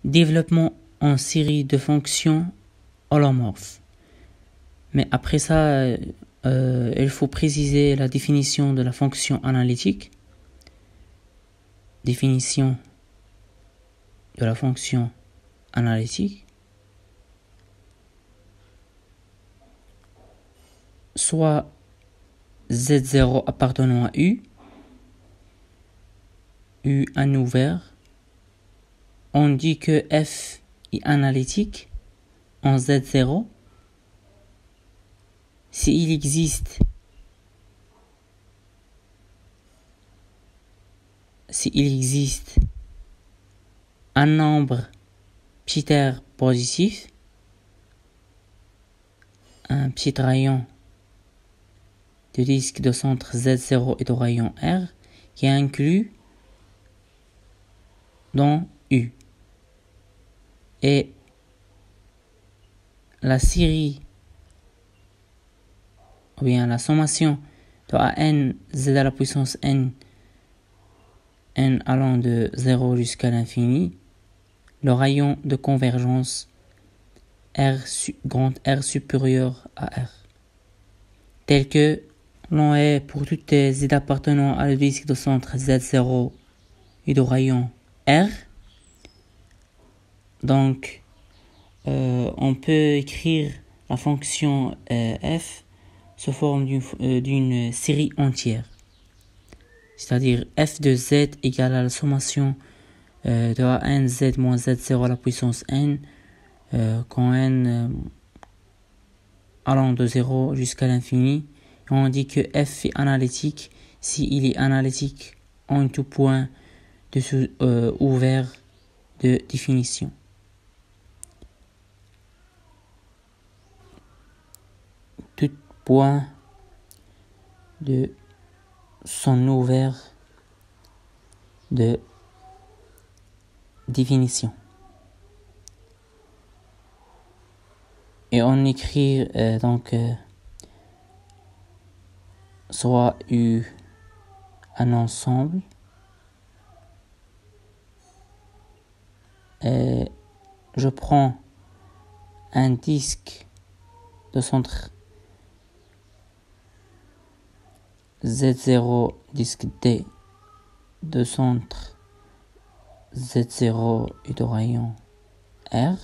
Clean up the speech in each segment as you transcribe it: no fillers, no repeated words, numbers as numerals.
développement en série de fonctions holomorphes. Mais après ça, il faut préciser la définition de la fonction analytique. Définition de la fonction analytique. Soit Z0 appartenant à U un ouvert. On dit que F est analytique en Z0 s'il existe un nombre pitaire positif, un petit rayon de disque de centre Z0 et de rayon R qui est inclus dans U. Et la série ou bien la sommation de AN Z à la puissance N allant de 0 jusqu'à l'infini, le rayon de convergence grand R supérieur à R, tel que l'on est pour toutes les Z appartenant à le disque de centre Z0 et de rayon R. Donc, on peut écrire la fonction f sous forme d'une série entière. C'est-à-dire f de z égale à la sommation de an z moins z0 à la puissance n, quand n allant de 0 jusqu'à l'infini. Et on dit que f est analytique s'il est analytique en tout point ouvert de définition. Tout point de son ouvert de définition. Et on écrit donc soit U un ensemble et je prends un disque de centre Z0 disque D de centre Z0 et de rayon R,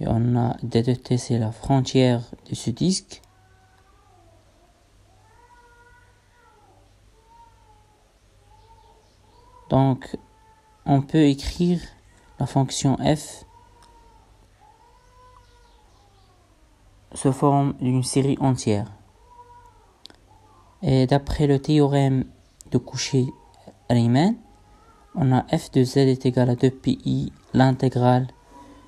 et on a D de T, c'est la frontière de ce disque. Donc on peut écrire la fonction f sous forme d'une série entière. Et d'après le théorème de Cauchy-Riemann, on a f de z est égal à 2pi l'intégrale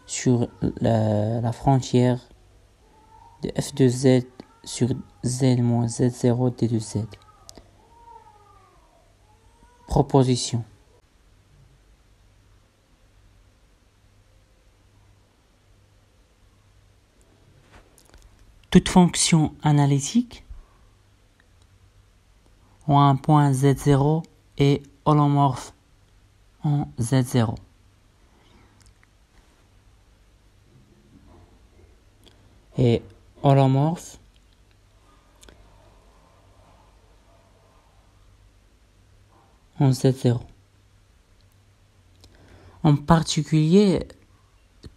sur la frontière de f de z sur z moins z0 d de z. Proposition. Toute fonction analytique ont un point Z0 et holomorphe en Z0. Et holomorphe en Z0. En particulier,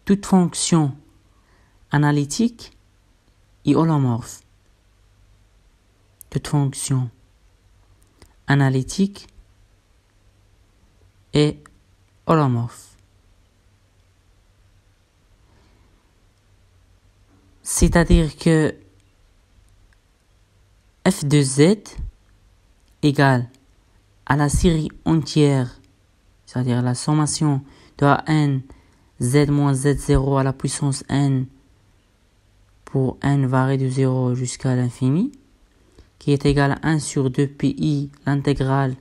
toute fonction analytique est holomorphe. Toute fonction analytique est holomorphe. C'est-à-dire que f de z égale à la série entière, c'est-à-dire la sommation de n z moins z0 à la puissance n pour n varie de 0 jusqu'à l'infini, qui est égal à 1 sur 2pi l'intégrale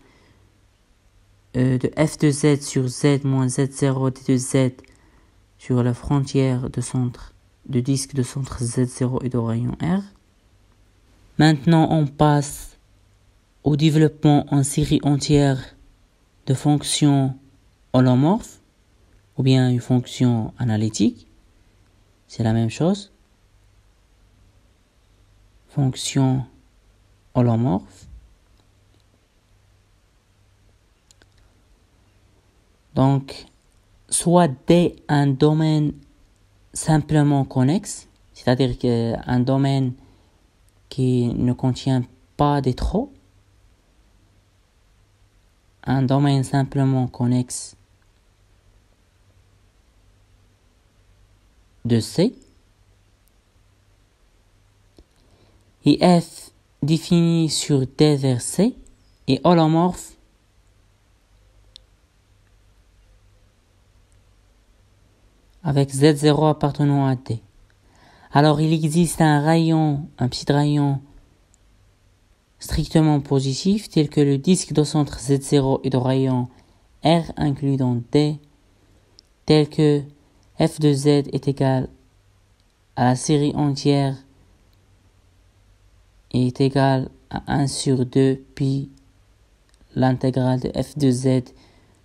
de f de z sur z moins z0 d de z sur la frontière de disque de centre z0 et de rayon R. Maintenant, on passe au développement en série entière de fonctions holomorphes. ou bien une fonction analytique, c'est la même chose. Fonction holomorphe. Donc, soit D un domaine simplement connexe, c'est-à-dire qu'un domaine qui ne contient pas des trous, un domaine simplement connexe de C, et F défini sur D vers C est holomorphe avec Z0 appartenant à D. Alors il existe un petit rayon strictement positif tel que le disque de centre Z0 est de rayon R inclus dans D, tel que f de Z est égal à la série entière et est égal à 1 sur 2 pi l'intégrale de f de Z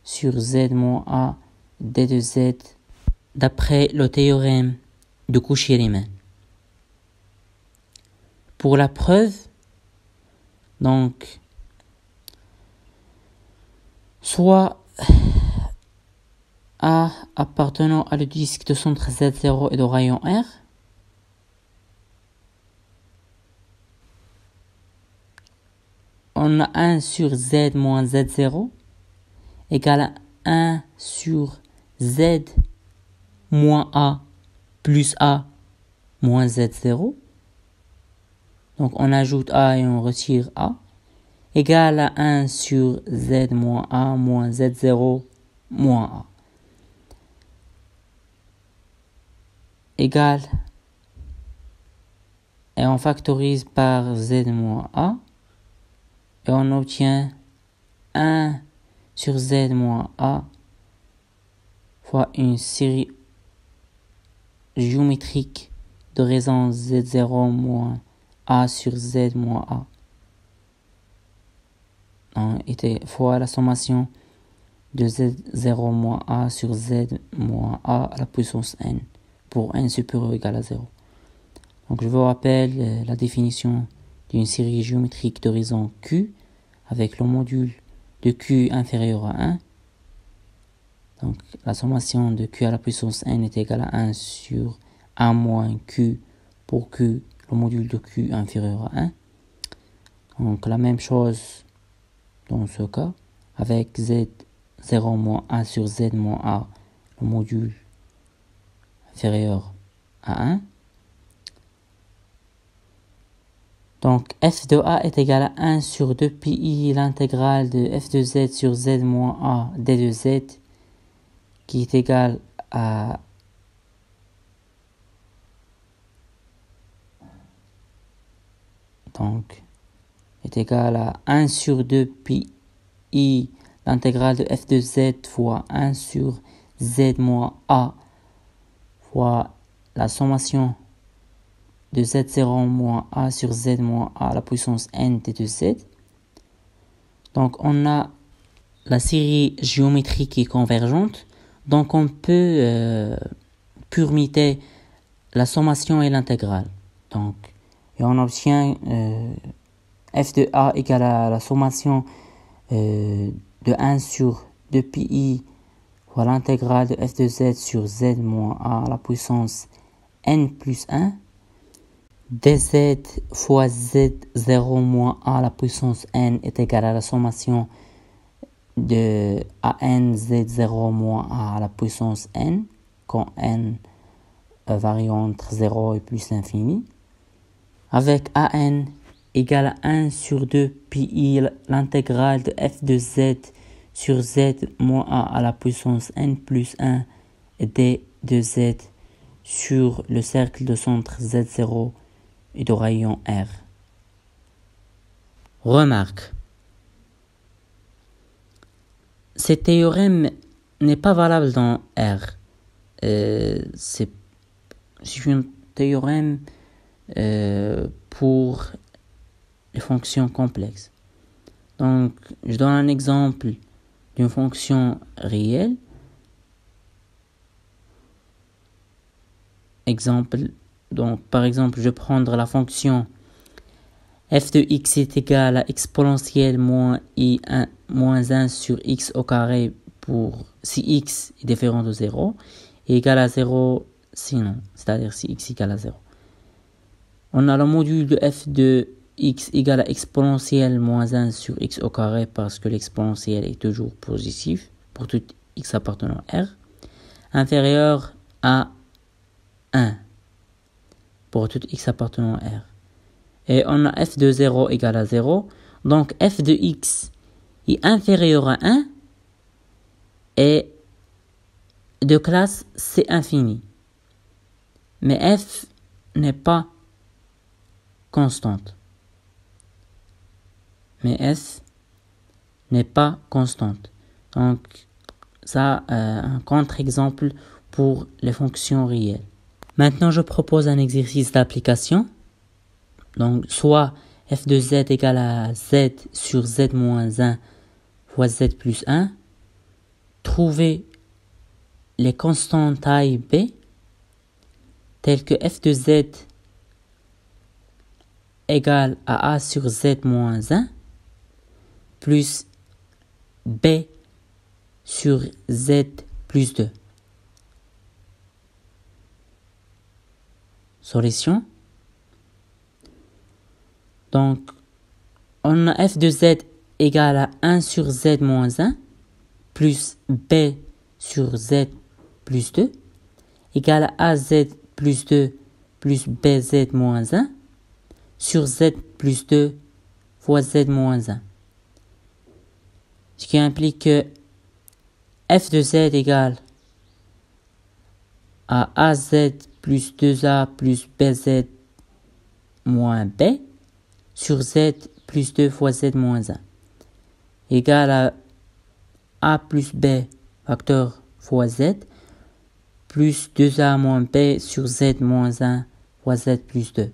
sur Z moins A D de Z d'après le théorème de Cauchy-Riemann. Pour la preuve, donc, soit A appartenant à le disque de centre Z0 est de rayon R, on a 1 sur Z moins Z0 égale à 1 sur Z moins A plus A moins Z0. Donc on ajoute A et on retire A, égale à 1 sur Z moins A moins Z0 moins A. Égale, et on factorise par Z moins A, et on obtient 1 sur Z moins A fois une série géométrique de résonance Z0 moins A sur Z moins A. Était fois la sommation de Z0 moins A sur Z moins A à la puissance N pour N supérieur ou égal à 0. Donc je vous rappelle la définition d'une série géométrique d'horizon Q avec le module de Q inférieur à 1. Donc la sommation de Q à la puissance N est égale à 1 sur 1 moins Q pour Q, le module de Q inférieur à 1. Donc la même chose dans ce cas avec Z0 moins 1 sur Z moins A, le module inférieur à 1. Donc f de A est égal à 1 sur 2 pi l'intégrale de f de Z sur Z moins A D de Z qui est égal à donc est égal à 1 sur 2 pi l'intégrale de f de Z fois 1 sur Z moins A fois la sommation de Z0 moins A sur Z moins A à la puissance N de Z. Donc on a la série géométrique qui est convergente. Donc on peut permuter la sommation et l'intégrale. Donc et on obtient f de A égale à la sommation de 1 sur 2 pi fois l'intégrale de f de Z sur Z moins A à la puissance N plus 1 dz fois Z0 moins A à la puissance N est égal à la sommation de AN Z0 moins A à la puissance N quand N varie entre 0 et plus l'infini avec AN égale à 1 sur 2 pi l'intégrale de f de Z sur Z moins A à la puissance N plus 1 D de Z sur le cercle de centre Z0 et de rayon R. Remarque. Ce théorème n'est pas valable dans R. C'est un théorème pour les fonctions complexes. Donc, je donne un exemple d'une fonction réelle exemple. Donc, par exemple, je vais prendre la fonction f de x est égal à exponentielle moins 1 sur x au carré pour si x est différent de 0 et égal à 0 sinon, c'est-à-dire si x égale à 0. On a le module de f de x égale à exponentielle moins 1 sur x au carré parce que l'exponentielle est toujours positif pour tout x appartenant à R, inférieur à 1 pour tout x appartenant à R. Et on a f de 0 égale à 0. Donc f de x est inférieur à 1 et de classe c'est infini. Mais f n'est pas constante. Donc ça un contre-exemple pour les fonctions réelles. Maintenant je propose un exercice d'application. Donc soit f de z égale à z sur z moins 1 fois z plus 1. Trouver les constantes a et b telles que f de z égale à a sur z moins 1 plus b sur z plus 2. Solution. Donc, on a f de z égale à 1 sur z moins 1 plus b sur z plus 2 égale à az plus 2 plus bz moins 1 sur z plus 2 fois z moins 1. Ce qui implique que f de z égale à az plus 2a plus bz moins b sur z plus 2 fois z moins 1 égale à a plus b facteur fois z plus 2a moins b sur z moins 1 fois z plus 2.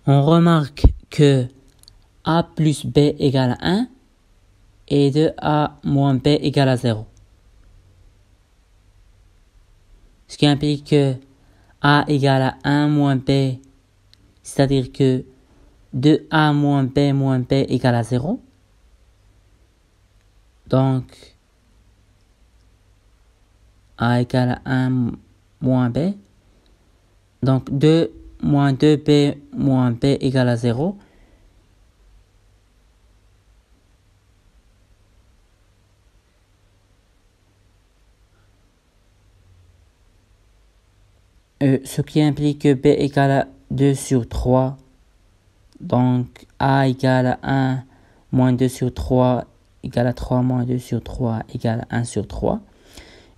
On remarque que a plus b égale à 1 et 2a moins b égale à 0. Ce qui implique que a égale à 1 moins b, c'est-à-dire que 2a moins b égale à 0. Donc, a égale à 1 moins b. Donc, 2 moins 2b moins b égale à 0. Ce qui implique que b égale à 2 sur 3. Donc, a égale à 1 moins 2 sur 3 égale à 3 moins 2 sur 3 égale à 1 sur 3.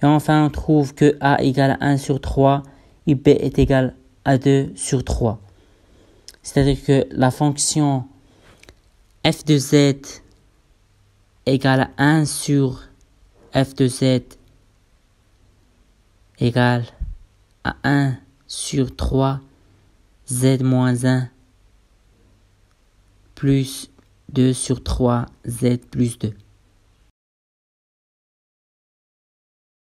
Et enfin, on trouve que a égale à 1 sur 3 et b est égal à 2 sur 3. C'est-à-dire que la fonction f de z égale à 1 sur f de z égale à 1 sur 3 z moins 1 plus 2 sur 3 z plus 2.